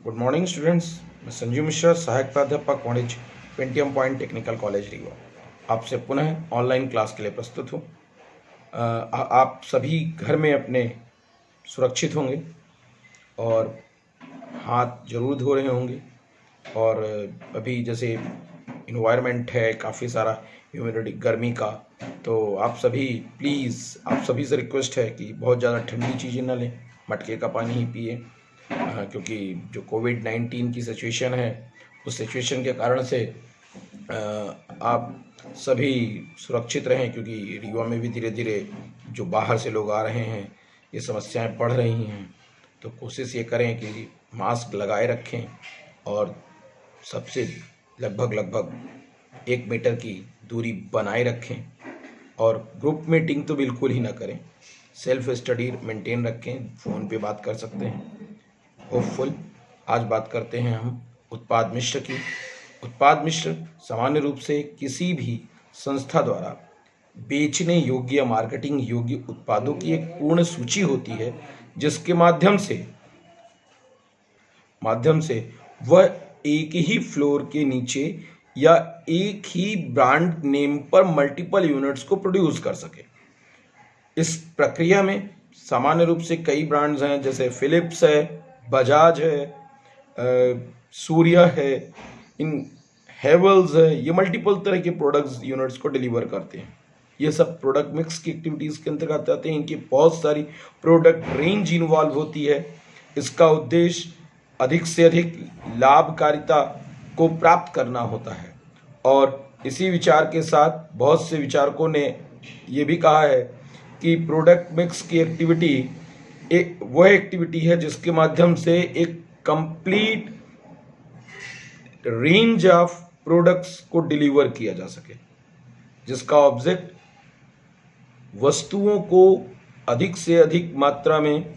Good morning students. मैं संजीव मिश्रा, सहायक प्राध्यापक वाणिज्य, Pentium point technical college Rewa, आपसे पुनः ऑनलाइन क्लास के लिए प्रस्तुत हूँ। आप सभी घर में अपने सुरक्षित होंगे और हाथ जरूर धो रहे होंगे। और अभी जैसे इन्वायरमेंट है काफ़ी सारा ह्यूमिडिटी गर्मी का, तो आप सभी प्लीज़, आप सभी से रिक्वेस्ट है कि बहुत ज़्यादा ठंडी चीज़ें ना लें, मटके का पानी ही पिए। क्योंकि जो कोविड-19 की सिचुएशन है, उस सिचुएशन के कारण से आप सभी सुरक्षित रहें, क्योंकि रीवा में भी धीरे धीरे जो बाहर से लोग आ रहे हैं, ये समस्याएं बढ़ रही हैं। तो कोशिश ये करें कि मास्क लगाए रखें और सबसे लगभग 1 मीटर की दूरी बनाए रखें। और ग्रुप मीटिंग तो बिल्कुल ही ना करें, सेल्फ स्टडी मेंटेन रखें, फ़ोन पे बात कर सकते हैं। होपफुल। आज बात करते हैं हम उत्पाद मिश्र की। उत्पाद मिश्र सामान्य रूप से किसी भी संस्था द्वारा बेचने योग्य या मार्केटिंग योग्य उत्पादों की एक पूर्ण सूची होती है, जिसके माध्यम से वह एक ही फ्लोर के नीचे या एक ही ब्रांड नेम पर मल्टीपल यूनिट्स को प्रोड्यूस कर सके। इस प्रक्रिया में सामान्य रूप से कई ब्रांड्स हैं, जैसे फिलिप्स है, बजाज है, सूर्या है, इन हेवल्स है। ये मल्टीपल तरह के प्रोडक्ट्स यूनिट्स को डिलीवर करते हैं। ये सब प्रोडक्ट मिक्स की एक्टिविटीज़ के अंतर्गत आते हैं। इनकी बहुत सारी प्रोडक्ट रेंज इन्वॉल्व होती है। इसका उद्देश्य अधिक से अधिक लाभकारिता को प्राप्त करना होता है। और इसी विचार के साथ बहुत से विचारकों ने ये भी कहा है कि प्रोडक्ट मिक्स की एक्टिविटी एक वह एक्टिविटी है जिसके माध्यम से एक कंप्लीट रेंज ऑफ प्रोडक्ट्स को डिलीवर किया जा सके, जिसका ऑब्जेक्ट वस्तुओं को अधिक से अधिक मात्रा में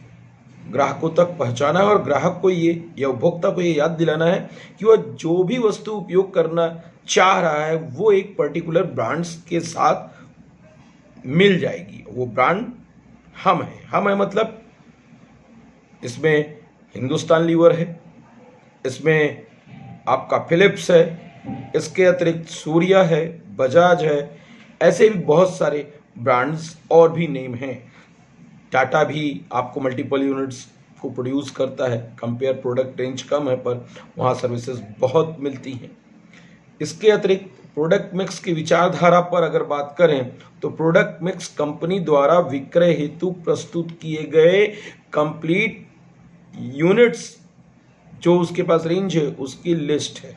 ग्राहकों तक पहुंचाना है और ग्राहक को ये या उपभोक्ता को ये याद दिलाना है कि वह जो भी वस्तु उपयोग करना चाह रहा है वो एक पर्टिकुलर ब्रांड्स के साथ मिल जाएगी। वो ब्रांड हम है मतलब इसमें हिंदुस्तान लीवर है, इसमें आपका फिलिप्स है, इसके अतिरिक्त सूर्या है, बजाज है, ऐसे भी बहुत सारे ब्रांड्स और भी नेम हैं। टाटा भी आपको मल्टीपल यूनिट्स को प्रोड्यूस करता है। कंपेयर प्रोडक्ट रेंज कम है पर वहाँ सर्विसेज बहुत मिलती हैं। इसके अतिरिक्त प्रोडक्ट मिक्स की विचारधारा पर अगर बात करें तो प्रोडक्ट मिक्स कंपनी द्वारा विक्रय हेतु प्रस्तुत किए गए कंप्लीट यूनिट्स जो उसके पास रेंज है उसकी लिस्ट है।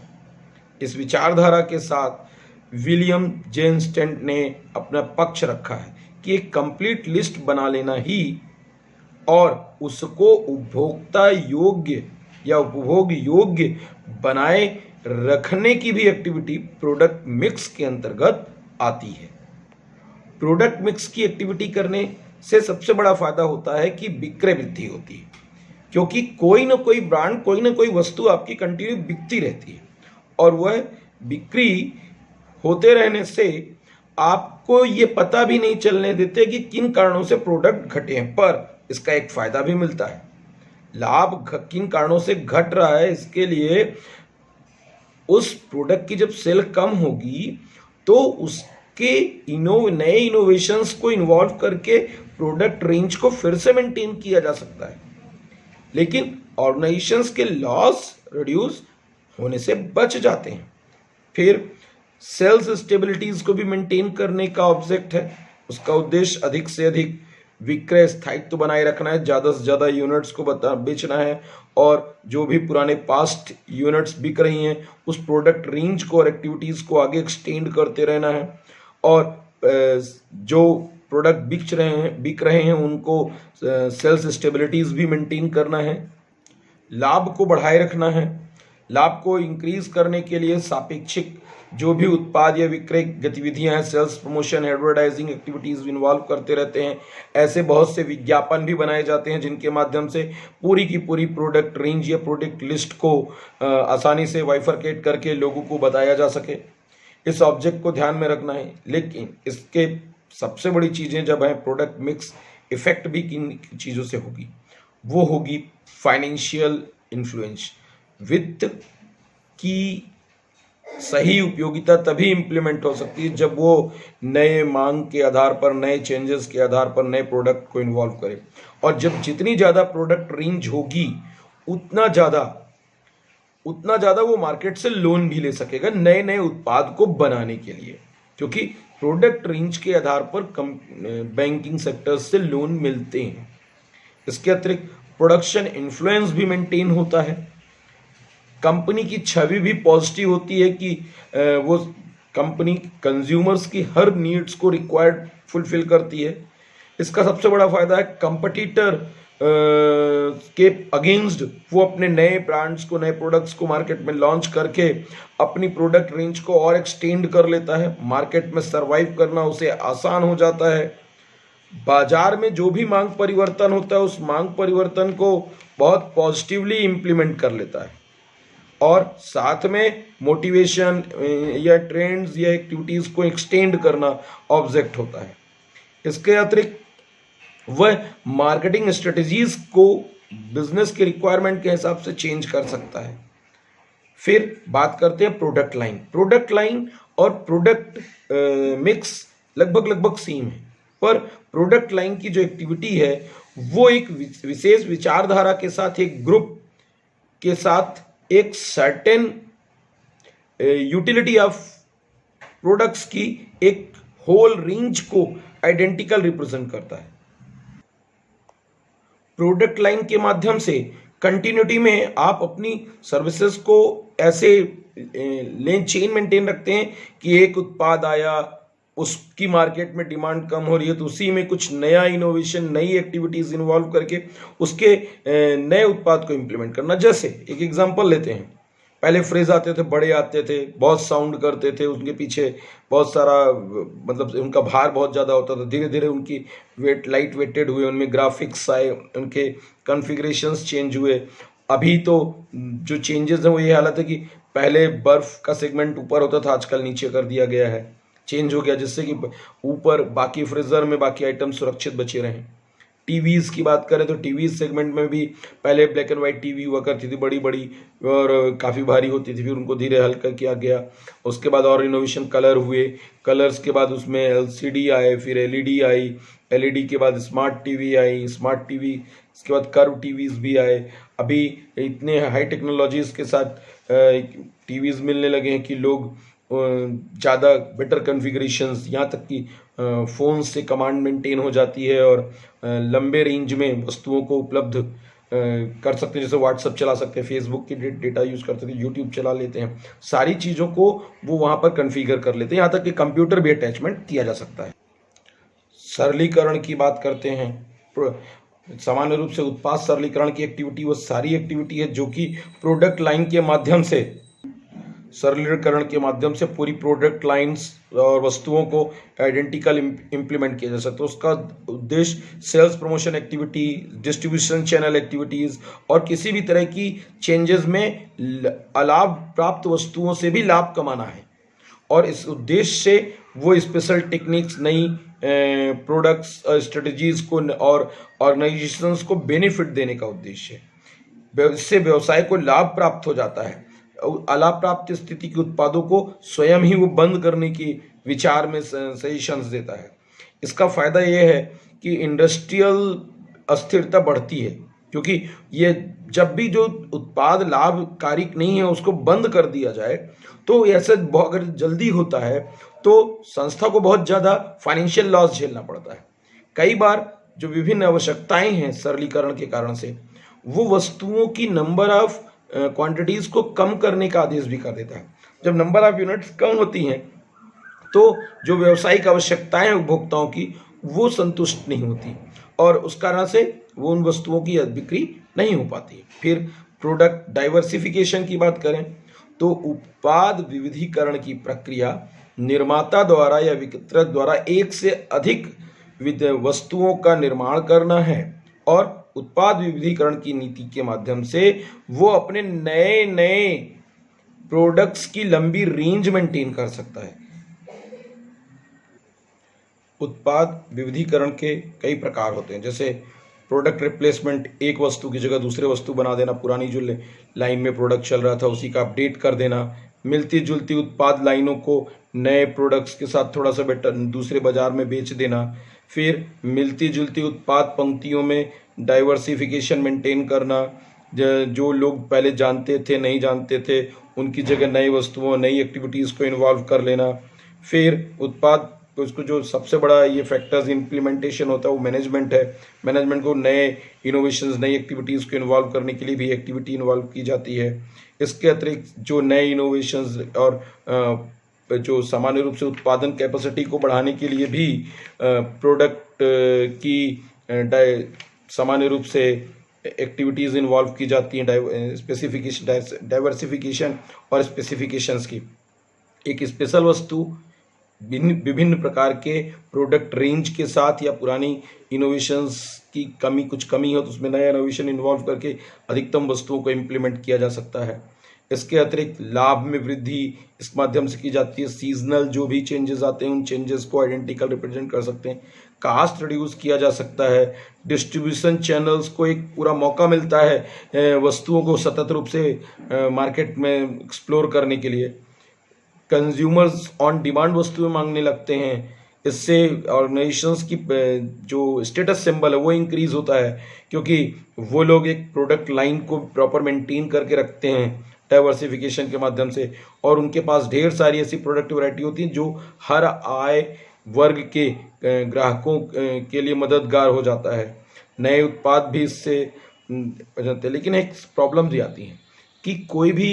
इस विचारधारा के साथ विलियम जेम्स टेंट ने अपना पक्ष रखा है कि एक कंप्लीट लिस्ट बना लेना ही और उसको उपभोक्ता योग्य या उपभोग योग्य बनाए रखने की भी एक्टिविटी प्रोडक्ट मिक्स के अंतर्गत आती है। प्रोडक्ट मिक्स की एक्टिविटी करने से सबसे बड़ा फायदा होता है कि विक्रय वृद्धि होती है, क्योंकि कोई ना कोई ब्रांड, कोई ना कोई वस्तु आपकी कंटिन्यू बिकती रहती है और वह बिक्री होते रहने से आपको ये पता भी नहीं चलने देते कि किन कारणों से प्रोडक्ट घटे हैं, पर इसका एक फायदा भी मिलता है। लाभ किन कारणों से घट रहा है, इसके लिए उस प्रोडक्ट की जब सेल कम होगी तो उसके नए इनोवेशंस को इन्वॉल्व करके प्रोडक्ट रेंज को फिर से मेंटेन किया जा सकता है। लेकिन ऑर्गेनाइजेशंस के लॉस रिड्यूस होने से बच जाते हैं। फिर सेल्स स्टेबिलिटीज को भी मेंटेन करने का ऑब्जेक्ट है। उसका उद्देश्य अधिक से अधिक विक्रय स्थायित्व बनाए रखना है, ज़्यादा से ज़्यादा यूनिट्स को बेचना है और जो भी पुराने पास्ट यूनिट्स बिक रही हैं उस प्रोडक्ट रेंज को और एक्टिविटीज़ को आगे एक्सटेंड करते रहना है और जो प्रोडक्ट बिक रहे हैं उनको सेल्स स्टेबिलिटीज भी मेंटेन करना है। लाभ को बढ़ाए रखना है। लाभ को इंक्रीज करने के लिए सापेक्षिक जो भी उत्पाद या विक्रय गतिविधियां हैं, sales promotion, advertising activities involve करते रहते हैं। ऐसे बहुत से विज्ञापन भी बनाए जाते हैं जिनके माध्यम से पूरी की पूरी प्रोडक्ट रेंज या प्रोडक्ट लिस्ट को आसानी से वाइफरकेट करके लोगों को बताया जा सके। इस ऑब्जेक्ट को ध्यान में रखना है। लेकिन इसके सबसे बड़ी चीज़ें जब है प्रोडक्ट मिक्स इफेक्ट भी किन चीज़ों से होगी, वो होगी फाइनेंशियल इन्फ्लुएंस। वित्त की सही उपयोगिता तभी इम्प्लीमेंट हो सकती है जब वो नए मांग के आधार पर, नए चेंजेस के आधार पर नए प्रोडक्ट को इन्वॉल्व करे। और जब जितनी ज़्यादा प्रोडक्ट रेंज होगी उतना ज़्यादा वो मार्केट से लोन भी ले सकेगा नए नए उत्पाद को बनाने के लिए, क्योंकि प्रोडक्ट रेंज के आधार पर बैंकिंग सेक्टर से लोन मिलते हैं। इसके अतिरिक्त प्रोडक्शन इन्फ्लुएंस भी मेंटेन होता है, कंपनी की छवि भी पॉजिटिव होती है कि वो कंपनी कंज्यूमर्स की हर नीड्स को रिक्वायर्ड फुलफिल करती है। इसका सबसे बड़ा फायदा है कंपटीटर के अगेंस्ट वो अपने नए ब्रांड्स को, नए प्रोडक्ट्स को मार्केट में लॉन्च करके अपनी प्रोडक्ट रेंज को और एक्सटेंड कर लेता है। मार्केट में सरवाइव करना उसे आसान हो जाता है। बाजार में जो भी मांग परिवर्तन होता है उस मांग परिवर्तन को बहुत पॉजिटिवली इम्प्लीमेंट कर लेता है और साथ में मोटिवेशन या ट्रेंड्स या एक्टिविटीज़ को एक्सटेंड करना ऑब्जेक्ट होता है। इसके अतिरिक्त वह मार्केटिंग स्ट्रेटजीज को बिजनेस के रिक्वायरमेंट के हिसाब से चेंज कर सकता है। फिर बात करते हैं प्रोडक्ट लाइन और प्रोडक्ट मिक्स लगभग सेम है, पर प्रोडक्ट लाइन की जो एक्टिविटी है वो एक विशेष विचारधारा के साथ, एक ग्रुप के साथ, एक सर्टेन यूटिलिटी ऑफ प्रोडक्ट्स की एक होल रेंज को आइडेंटिकल रिप्रेजेंट करता है। प्रोडक्ट लाइन के माध्यम से कंटिन्यूटी में आप अपनी सर्विसेज को ऐसे चेन मेंटेन रखते हैं कि एक उत्पाद आया, उसकी मार्केट में डिमांड कम हो रही है तो उसी में कुछ नया इनोवेशन, नई एक्टिविटीज इन्वॉल्व करके उसके नए उत्पाद को इम्प्लीमेंट करना। जैसे एक एग्जांपल लेते हैं, पहले फ्रिज आते थे, बड़े आते थे, बहुत साउंड करते थे, उनके पीछे बहुत सारा मतलब उनका भार बहुत ज़्यादा होता था। धीरे धीरे उनकी लाइट वेटेड हुए, उनमें ग्राफिक्स आए, उनके कॉन्फ़िगरेशंस चेंज हुए। अभी तो जो चेंजेस हैं वो ये हालत है कि पहले बर्फ़ का सेगमेंट ऊपर होता था, आजकल नीचे कर दिया गया है, चेंज हो गया, जिससे कि ऊपर बाकी फ्रीज़र में बाकी आइटम सुरक्षित बचे रहें। टीवीज़ की बात करें तो टीवी सेगमेंट में भी पहले ब्लैक एंड वाइट टीवी हुआ करती थी, बड़ी बड़ी और काफ़ी भारी होती थी, फिर उनको धीरे हल्का किया गया। उसके बाद और इनोवेशन कलर हुए, कलर्स के बाद उसमें एलसीडी आए, फिर एलईडी आई, एलईडी के बाद स्मार्ट टीवी आई, स्मार्ट टीवी इसके बाद कर्व टीवीज़ भी आए। अभी इतने हाई टेक्नोलॉजीज़ के साथ टीवीज़ मिलने लगे हैं कि लोग ज़्यादा बेटर कॉन्फ़िगरेशंस, यहाँ तक कि फ़ोन से कमांड मेंटेन हो जाती है और लंबे रेंज में वस्तुओं को उपलब्ध कर सकते हैं। जैसे व्हाट्सएप चला सकते हैं, फेसबुक की डेटा यूज़ कर सकते हैं, यूट्यूब चला लेते हैं, सारी चीज़ों को वो वहाँ पर कॉन्फ़िगर कर लेते हैं। यहाँ तक कि कंप्यूटर भी अटैचमेंट किया जा सकता है। सरलीकरण की बात करते हैं, सामान्य रूप से उत्पाद सरलीकरण की एक्टिविटी वो सारी एक्टिविटी है जो कि प्रोडक्ट लाइन के माध्यम से, सरलीकरण के माध्यम से पूरी प्रोडक्ट लाइंस और वस्तुओं को आइडेंटिकल इम्प्लीमेंट किया जा सकता है। उसका उद्देश्य sales promotion activity, distribution channel activities और किसी भी तरह की चेंजेस में अलाभ प्राप्त वस्तुओं से भी लाभ कमाना है। और इस उद्देश्य से वो स्पेशल टेक्निक्स, नई प्रोडक्ट्स, स्ट्रेटजीज को और ऑर्गेनाइजेशंस को बेनिफिट देने का उद्देश्य है। इससे व्यवसाय को लाभ प्राप्त हो जाता है। अलाभ प्राप्त स्थिति के उत्पादों को स्वयं ही वो बंद करने की विचार में सजेशंस देता है। इसका फायदा ये है कि इंडस्ट्रियल अस्थिरता बढ़ती है, क्योंकि ये जब भी जो उत्पाद लाभकारी नहीं है उसको बंद कर दिया जाए तो ऐसे अगर जल्दी होता है तो संस्था को बहुत ज़्यादा फाइनेंशियल लॉस झेलना पड़ता है। कई बार जो विभिन्न आवश्यकताएं हैं सरलीकरण के कारण से, वो वस्तुओं की नंबर ऑफ क्वांटिटीज़ को कम करने का आदेश भी कर देता है। जब नंबर ऑफ यूनिट्स कम होती हैं तो जो व्यावसायिक आवश्यकताएं उपभोक्ताओं की वो संतुष्ट नहीं होती और उस कारण से वो उन वस्तुओं की बिक्री नहीं हो पाती। फिर प्रोडक्ट डाइवर्सिफिकेशन की बात करें तो उत्पाद विविधीकरण की प्रक्रिया निर्माता द्वारा या विक्रेता द्वारा एक से अधिक वस्तुओं का निर्माण करना है और उत्पाद विविधीकरण की नीति के माध्यम से वो अपने नए नए प्रोडक्ट्स की लंबी रेंज मेंटेन कर सकता है। उत्पाद विविधीकरण के कई प्रकार होते हैं, जैसे प्रोडक्ट रिप्लेसमेंट, एक वस्तु की जगह दूसरे वस्तु बना देना, पुरानी जो लाइन में प्रोडक्ट चल रहा था उसी का अपडेट कर देना, मिलती जुलती उत्पाद लाइनों को नए प्रोडक्ट्स के साथ थोड़ा सा बेटर दूसरे बाजार में बेच देना, फिर मिलती जुलती उत्पाद पंक्तियों में डाइवर्सिफिकेशन मेंटेन करना, जो लोग पहले जानते थे नहीं जानते थे उनकी जगह नई वस्तुओं नई एक्टिविटीज़ को इन्वॉल्व कर लेना, फिर उत्पाद उसको जो सबसे बड़ा ये फैक्टर्स इम्प्लीमेंटेशन होता है वो मैनेजमेंट है। मैनेजमेंट को नए इनोवेशंस नई एक्टिविटीज़ को इन्वॉल्व करने के लिए भी एक्टिविटी इन्वॉल्व की जाती है। इसके अतिरिक्त जो नए इनोवेशंस और जो सामान्य रूप से उत्पादन कैपेसिटी को बढ़ाने के लिए भी प्रोडक्ट की सामान्य रूप से एक्टिविटीज़ इन्वॉल्व की जाती हैं, स्पेसिफिकेशन डाइवर्सिफिकेशन और स्पेसिफिकेशंस की। एक स्पेशल वस्तु विभिन्न प्रकार के प्रोडक्ट रेंज के साथ या पुरानी इनोवेशंस की कुछ कमी हो तो उसमें नया इनोवेशन इन्वॉल्व करके अधिकतम वस्तुओं को इम्प्लीमेंट किया जा सकता है। इसके अतिरिक्त लाभ में वृद्धि इस माध्यम से की जाती है। सीजनल जो भी चेंजेस आते हैं उन चेंजेस को आइडेंटिकल रिप्रेजेंट कर सकते हैं। कास्ट रिड्यूस किया जा सकता है। डिस्ट्रीब्यूशन चैनल्स को एक पूरा मौका मिलता है वस्तुओं को सतत रूप से मार्केट में एक्सप्लोर करने के लिए। कंज्यूमर्स ऑन डिमांड वस्तुएं मांगने लगते हैं। इससे ऑर्गेनाइजेशंस की जो स्टेटस सिंबल है वो इंक्रीज होता है, क्योंकि वो लोग एक प्रोडक्ट लाइन को प्रॉपर मेंटेन करके रखते हैं डाइवर्सिफिकेशन के माध्यम से, और उनके पास ढेर सारी ऐसी प्रोडक्ट वैरायटी होती है जो हर आय वर्ग के ग्राहकों के लिए मददगार हो जाता है। नए उत्पाद भी इससे बनते हैं। लेकिन एक प्रॉब्लम भी आती है कि कोई भी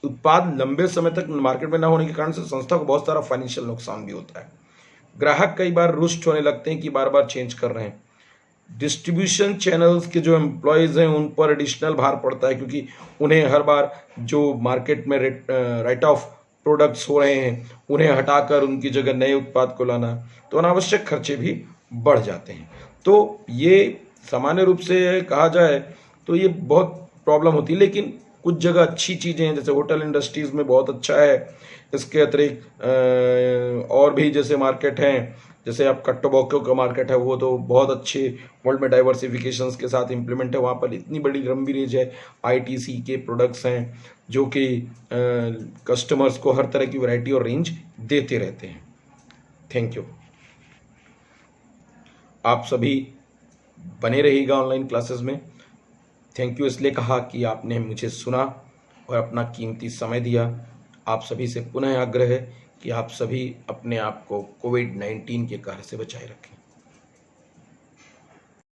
उत्पाद लंबे समय तक मार्केट में ना होने के कारण से संस्था को बहुत सारा फाइनेंशियल नुकसान भी होता है। ग्राहक कई बार रुष्ट होने लगते हैं कि बार बार चेंज कर रहे हैं। डिस्ट्रीब्यूशन चैनल्स के जो एम्प्लॉयज़ हैं उन पर एडिशनल भार पड़ता है, क्योंकि उन्हें हर बार जो मार्केट में राइट ऑफ प्रोडक्ट्स हो रहे हैं उन्हें हटाकर उनकी जगह नए उत्पाद को लाना, तो अनावश्यक खर्चे भी बढ़ जाते हैं। तो ये सामान्य रूप से कहा जाए तो ये बहुत प्रॉब्लम होती है। लेकिन कुछ जगह अच्छी चीज़ें हैं, जैसे होटल इंडस्ट्रीज़ में बहुत अच्छा है। इसके अतिरिक्त और भी जैसे मार्केट हैं, जैसे आपका टोबैको का मार्केट है, वो तो बहुत अच्छे वर्ल्ड में डाइवर्सिफिकेशंस के साथ इम्प्लीमेंट है। वहाँ पर इतनी बड़ी लंबी रेंज है, आईटीसी के प्रोडक्ट्स हैं जो कि कस्टमर्स को हर तरह की वैरायटी और रेंज देते रहते हैं। Thank you. आप सभी बने रहिएगा ऑनलाइन क्लासेस में। थैंक यू इसलिए कहा कि आपने मुझे सुना और अपना कीमती समय दिया। आप सभी से पुनः आग्रह है कि आप सभी अपने आप को कोविड-19 के कहर से बचाए रखें।